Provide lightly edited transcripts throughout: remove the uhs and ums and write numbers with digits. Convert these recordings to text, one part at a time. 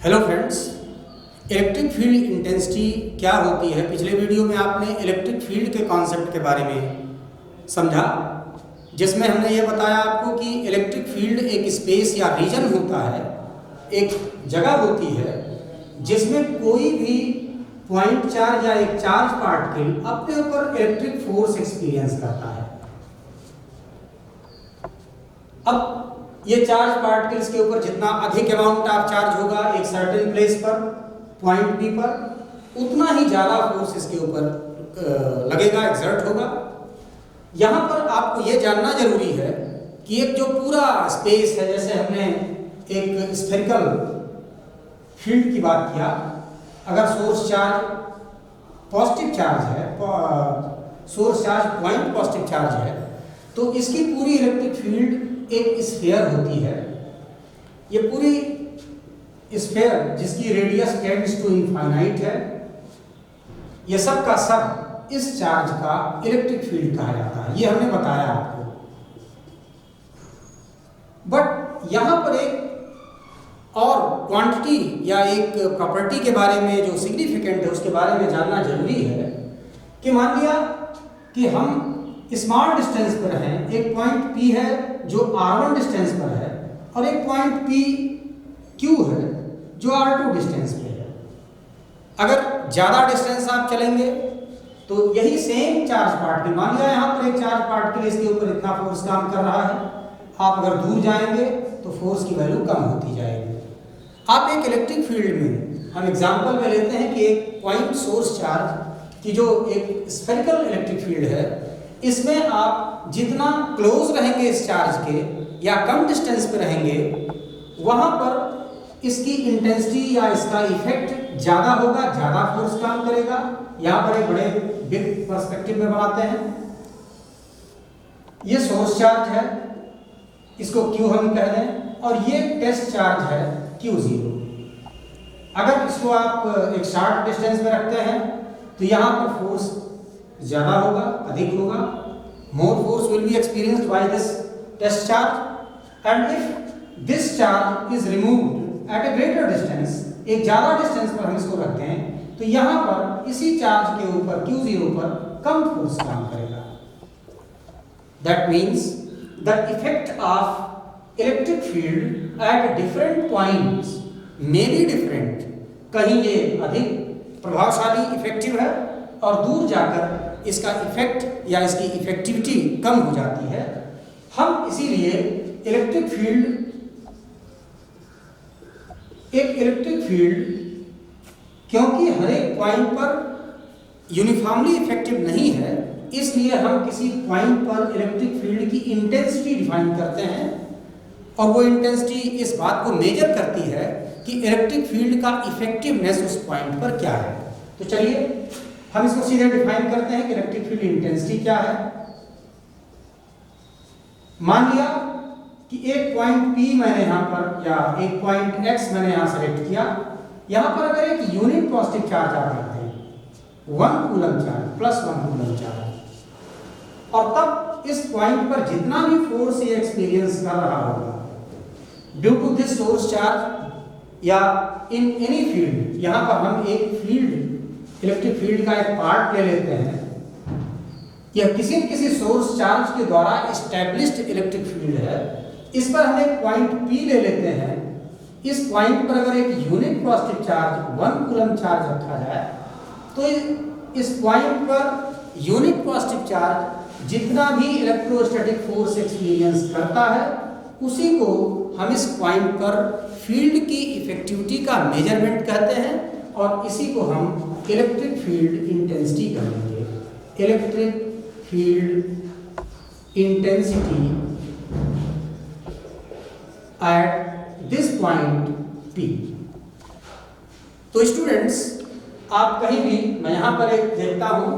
Hello friends, electric field intensity क्या होती है। पिछले वीडियो में आपने इलेक्ट्रिक फील्ड के कॉन्सेप्ट के बारे में समझा, जिसमें हमने ये बताया आपको कि इलेक्ट्रिक फील्ड एक स्पेस या रीजन होता है, एक जगह होती है जिसमें कोई भी पॉइंट चार्ज या एक चार्ज पार्टिकल अपने ऊपर इलेक्ट्रिक फोर्स एक्सपीरियंस करता है। अब ये चार्ज पार्टिकल्स के ऊपर जितना अधिक अमाउंट ऑफ चार्ज होगा एक सर्टेन प्लेस पर पॉइंट पी पर, उतना ही ज़्यादा फोर्स इसके ऊपर लगेगा, एक्सर्ट होगा। यहाँ पर आपको ये जानना जरूरी है कि एक जो पूरा स्पेस है, जैसे हमने एक स्फेरिकल फील्ड की बात किया, अगर सोर्स चार्ज पॉजिटिव चार्ज है, source charge point positive charge है, तो इसकी पूरी इलेक्ट्रिक फील्ड एक स्फीयर होती है। ये पूरी स्फीयर जिसकी रेडियस टेंड्स टू इनफाइनाइट है, ये सब का सब इस चार्ज का इलेक्ट्रिक फील्ड कहा जाता है। ये हमने बताया आपको। बट यहां पर एक और क्वांटिटी या एक प्रॉपर्टी के बारे में जो सिग्निफिकेंट है उसके बारे में जानना जरूरी है कि मान लिया कि हम स्मॉल डिस्टेंस पर हैं, एक पॉइंट P है जो R1 डिस्टेंस पर है और एक पॉइंट P Q है जो R2 डिस्टेंस पे है। अगर ज़्यादा डिस्टेंस आप चलेंगे तो यही सेम चार्ज पार्टिकल, मान लिया यहाँ पर एक चार्ज पार्टिकल, इसके ऊपर इतना फोर्स काम कर रहा है, आप अगर दूर जाएंगे तो फोर्स की वैल्यू कम होती जाएगी। आप एक इलेक्ट्रिक फील्ड में हम एग्जाम्पल में लेते हैं कि एक पॉइंट सोर्स चार्ज की जो एक स्फेरिकल इलेक्ट्रिक फील्ड है, इसमें आप जितना क्लोज रहेंगे इस चार्ज के या कम डिस्टेंस पे रहेंगे, वहां पर इसकी इंटेंसिटी या इसका इफेक्ट ज़्यादा होगा, ज़्यादा फोर्स काम करेगा। यहाँ पर एक बड़े बिग पर्सपेक्टिव में बनाते हैं। ये सोर्स चार्ज है, इसको Q हम कह दें, और ये टेस्ट चार्ज है Q0। अगर इसको आप एक शॉर्ट डिस्टेंस में रखते हैं तो यहाँ पर फोर्स ज़्यादा होगा, अधिक होगा। More force will be experienced by this test charge, and if this charge is removed at a greater distance, एक ज़्यादा डिस्टेंस पर हम इसको रखते हैं, तो यहाँ पर इसी चार्ज के ऊपर Q0 पर कम फोर्स काम करेगा। That means the effect of electric field at different points may be different. कहीं ये अधिक प्रभावशाली इफेक्टिव है और दूर जाकर इसका इफेक्ट या इसकी इफेक्टिविटी कम हो जाती है। हम इसीलिए इलेक्ट्रिक फील्ड क्योंकि हर एक पॉइंट पर यूनिफॉर्मली इफेक्टिव नहीं है, इसलिए हम किसी पॉइंट पर इलेक्ट्रिक फील्ड की इंटेंसिटी डिफाइन करते हैं, और वो इंटेंसिटी इस बात को मेजर करती है कि इलेक्ट्रिक फील्ड का इफेक्टिवनेस उस पॉइंट पर क्या है। तो चलिए हम इसको सीधे डिफाइन करते हैं कि इलेक्ट्रिक फील्ड इंटेंसिटी क्या है। मान लिया कि एक पॉइंट P मैंने यहां पर या एक पॉइंट X मैंने यहां सेलेक्ट किया। यहां पर अगर एक यूनिट पॉजिटिव चार्ज आप रखते हैं, 1 coulomb charge plus 1 coulomb charge, और तब इस पॉइंट पर जितना भी फोर्स ये एक्सपीरियंस कर रहा होगा due to this source charge या इन एनी फील्ड, यहां पर हम एक फील्ड इलेक्ट्रिक फील्ड का एक पार्ट ले लेते हैं, यह किसी न किसी सोर्स चार्ज के द्वारा एस्टैब्लिश्ड इलेक्ट्रिक फील्ड है। इस पर हम एक पॉइंट P ले लेते हैं। इस पॉइंट पर अगर एक unit positive charge 1 coulomb charge रखा जाए, तो इस पॉइंट पर यूनिट पॉजिटिव चार्ज जितना भी इलेक्ट्रोस्टैटिक फोर्स एक्सपीरियंस करता है, उसी को हम इस पॉइंट पर फील्ड की इफेक्टिविटी का मेजरमेंट कहते हैं, और इसी को हम इलेक्ट्रिक फील्ड इंटेंसिटी कहेंगे। Electric field intensity at this point P। तो स्टूडेंट्स, आप कहीं भी, मैं यहाँ पर एक देखता हूँ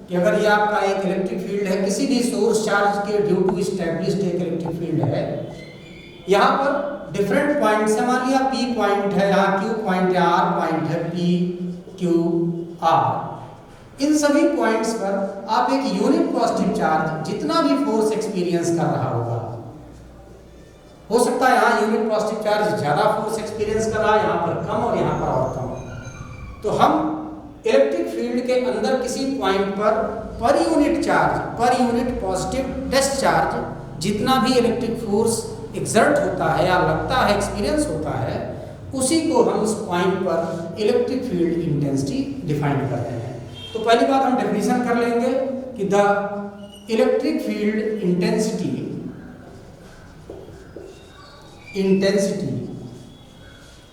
कि अगर ये आपका एक इलेक्ट्रिक फील्ड है, किसी भी सोर्स चार्ज के ड्यू टू एस्टैब्लिश्ड एक इलेक्ट्रिक फील्ड है, यहाँ पर डिफरेंट पॉइंट्स है। मान लिया P पॉइंट है, यहाँ Q पॉइंट है, R पॉइंट है, P Q R। इन सभी पॉइंट्स पर आप एक यूनिट पॉजिटिव चार्ज जितना भी फोर्स एक्सपीरियंस कर रहा होगा, हो सकता है यहाँ यूनिट पॉजिटिव चार्ज ज़्यादा फोर्स एक्सपीरियंस कर रहा है, यहाँ पर कम और यहाँ पर और कम। तो हम इलेक्ट्रिक फील्ड के अंदर किसी पॉइंट पर unit charge, per unit positive test charge जितना भी इलेक्ट्रिक फोर्स एक्सर्ट होता है या लगता है, एक्सपीरियंस होता है, उसी को हम उस पॉइंट पर इलेक्ट्रिक फील्ड इंटेंसिटी डिफाइन करते हैं। तो पहली बात हम डेफिनेशन कर लेंगे कि the electric field intensity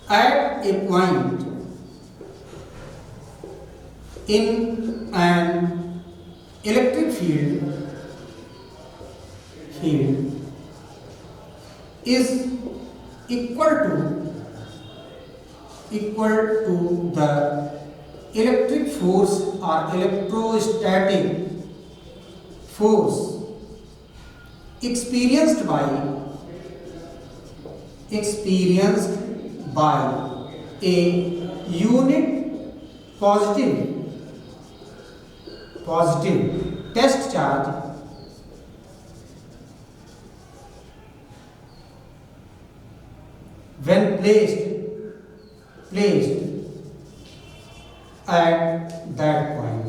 at a point in an electric field is equal to the electric force or electrostatic force experienced by a unit positive test charge when placed at that point।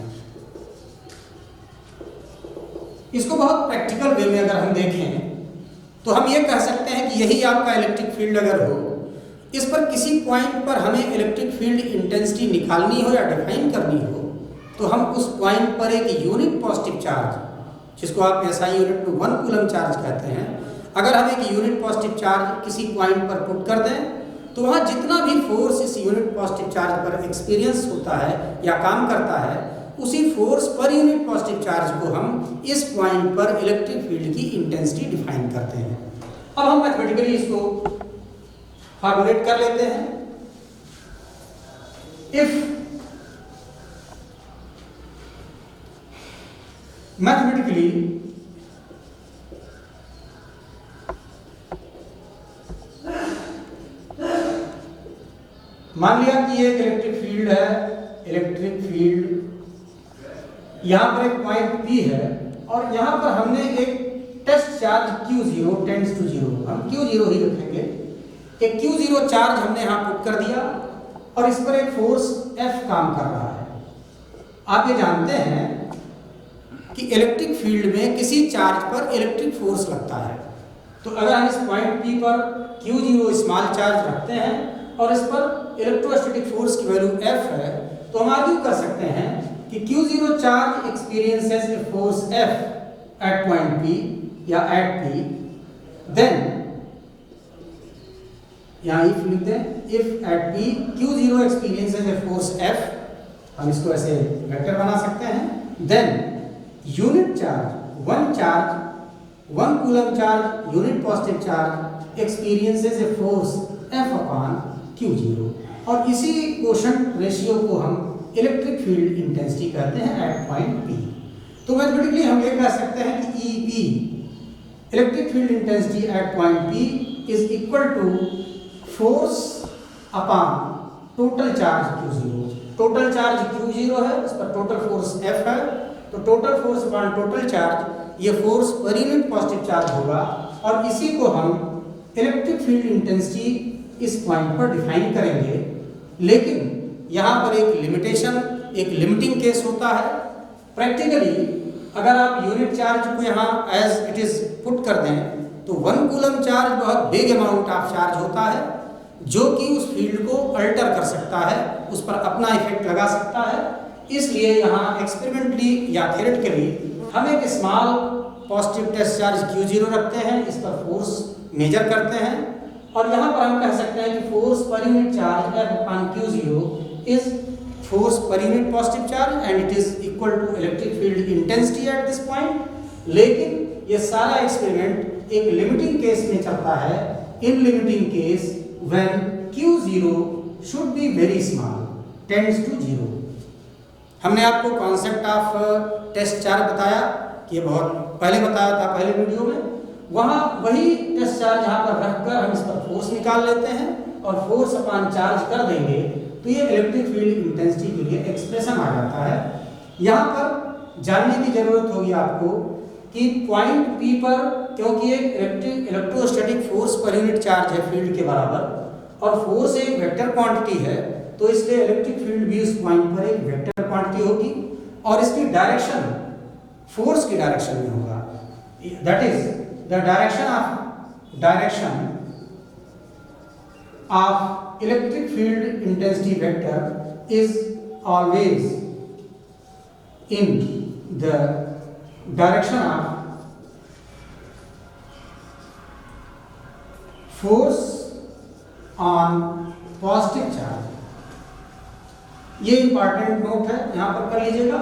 इसको बहुत practical way में अगर हम देखें तो हम ये कह सकते हैं कि यही आपका इलेक्ट्रिक फील्ड अगर हो, इस पर किसी पॉइंट पर हमें इलेक्ट्रिक फील्ड इंटेंसिटी निकालनी हो या डिफाइन करनी हो, तो हम उस पॉइंट पर एक यूनिट पॉजिटिव चार्ज, जिसको आप एसआई यूनिट में 1 कूलम चार्ज कहते हैं, अगर हम एक यूनिट पॉजिटिव चार्ज किसी पॉइंट पर पुट कर दें तो वहाँ जितना भी फोर्स इस यूनिट पॉजिटिव चार्ज पर एक्सपीरियंस होता है या काम करता है, उसी force per unit positive charge को हम इस पॉइंट पर इलेक्ट्रिक फील्ड की इंटेंसिटी डिफाइन करते हैं। अब हम मैथमेटिकली इसको फॉर्मुलेट कर लेते हैं। इफ मैथमेटिकली मान लिया कि ये एक इलेक्ट्रिक फील्ड है, इलेक्ट्रिक फील्ड यहाँ पर एक पॉइंट P है और यहाँ पर हमने एक test charge Q0 tends to 0, हम Q0 ही रखेंगे। एक Q0 चार्ज हमने यहाँ पुट कर दिया और इस पर एक फोर्स F काम कर रहा है। आप ये जानते हैं कि इलेक्ट्रिक फील्ड में किसी चार्ज पर इलेक्ट्रिक फोर्स लगता है, तो अगर हम इस पॉइंट P पर Q0 स्मॉल चार्ज रखते हैं और इस पर इलेक्ट्रोस्टैटिक फोर्स की वैल्यू F है, तो हम आगे कर सकते हैं कि Q0 charge experiences a force F at point P या एट P, देन यहाँ इफ लिख दें, if at P Q0 experiences a force F, हम इसको ऐसे वेक्टर बना सकते हैं, then unit charge 1 coulomb charge unit positive charge experiences a force F upon Q0, और इसी कोशेंट रेशियो को हम इलेक्ट्रिक फील्ड इंटेंसिटी कहते हैं एट पॉइंट P। तो मैथमेटिकली हम ये कह सकते हैं कि EP electric field intensity at point P is equal to force upon total charge Q0। Total charge Q0 है, इस पर टोटल फोर्स F है, तो total force upon total charge, ये force per unit positive charge होगा और इसी को हम इलेक्ट्रिक फील्ड इंटेंसिटी इस पॉइंट पर डिफाइन करेंगे। लेकिन यहाँ पर एक लिमिटेशन, एक लिमिटिंग केस होता है। प्रैक्टिकली अगर आप यूनिट चार्ज को यहाँ एज इट इज पुट कर दें तो 1 कूलम चार्ज बहुत बिग अमाउंट ऑफ चार्ज होता है, जो कि उस फील्ड को अल्टर कर सकता है, उस पर अपना इफेक्ट लगा सकता है। इसलिए यहाँ एक्सपेरिमेंटली या थ्योरेटिकली हम एक small positive test charge Q0 रखते हैं, इस पर फोर्स मेजर करते हैं और यहाँ पर हम कह सकते हैं कि force per unit charge F upon Q0 is force per unit positive charge and it is equal to electric field intensity at this point. लेकिन ये सारा एक्सपेरिमेंट एक लिमिटिंग केस में चलता है, in limiting case when Q0 should be very small tends to 0। हमने आपको concept of test charge बताया कि ये बहुत पहले बताया था पहले वीडियो में, वहाँ वही टेस्ट चार्ज यहाँ पर रखकर हम इस पर फोर्स निकाल लेते हैं और फोर्स अपॉन चार्ज कर देंगे तो ये इलेक्ट्रिक फील्ड इंटेंसिटी के लिए एक्सप्रेशन आ जाता है। यहाँ पर जानने की जरूरत होगी आपको कि पॉइंट P पर, क्योंकि एक electrostatic force per unit charge है फील्ड के बराबर और फोर्स एक वेक्टर क्वांटिटी है, तो इसलिए इलेक्ट्रिक फील्ड भी उस पॉइंट पर एक वेक्टर क्वांटिटी होगी और इसकी डायरेक्शन फोर्स की डायरेक्शन में होगा। That is the direction of electric field intensity vector is always in the direction of force on positive charge. ये इंपॉर्टेंट नोट है, यहां पर कर लीजिएगा।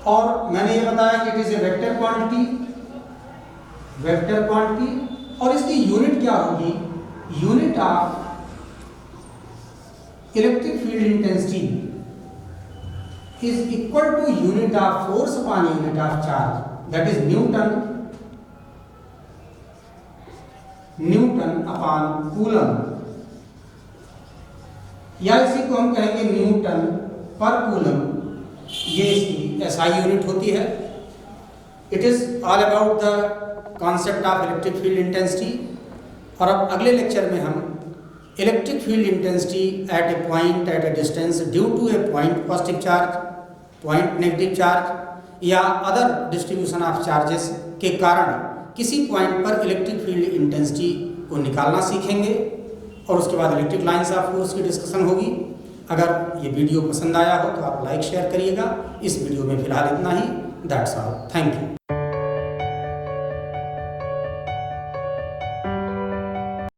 और मैंने ये बताया कि it is a vector quantity और इसकी यूनिट क्या होगी, unit of electric field intensity is equal to unit of force upon unit of charge, that is newton upon coulomb, या इसी को हम कहेंगे न्यूटन पर कूलम। ये इसकी एसआई यूनिट होती है। It is all about the concept of electric field intensity. और अब अगले लेक्चर में हम electric field intensity at a point at a distance due to a point positive charge, point negative charge या other distribution of charges के कारण किसी point पर इलेक्ट्रिक फील्ड इंटेंसिटी को निकालना सीखेंगे और उसके बाद इलेक्ट्रिक लाइंस ऑफ फोर्स की डिस्कशन होगी। अगर ये वीडियो पसंद आया हो तो आप लाइक शेयर करिएगा। इस वीडियो में फिलहाल इतना ही। That's all, thank you.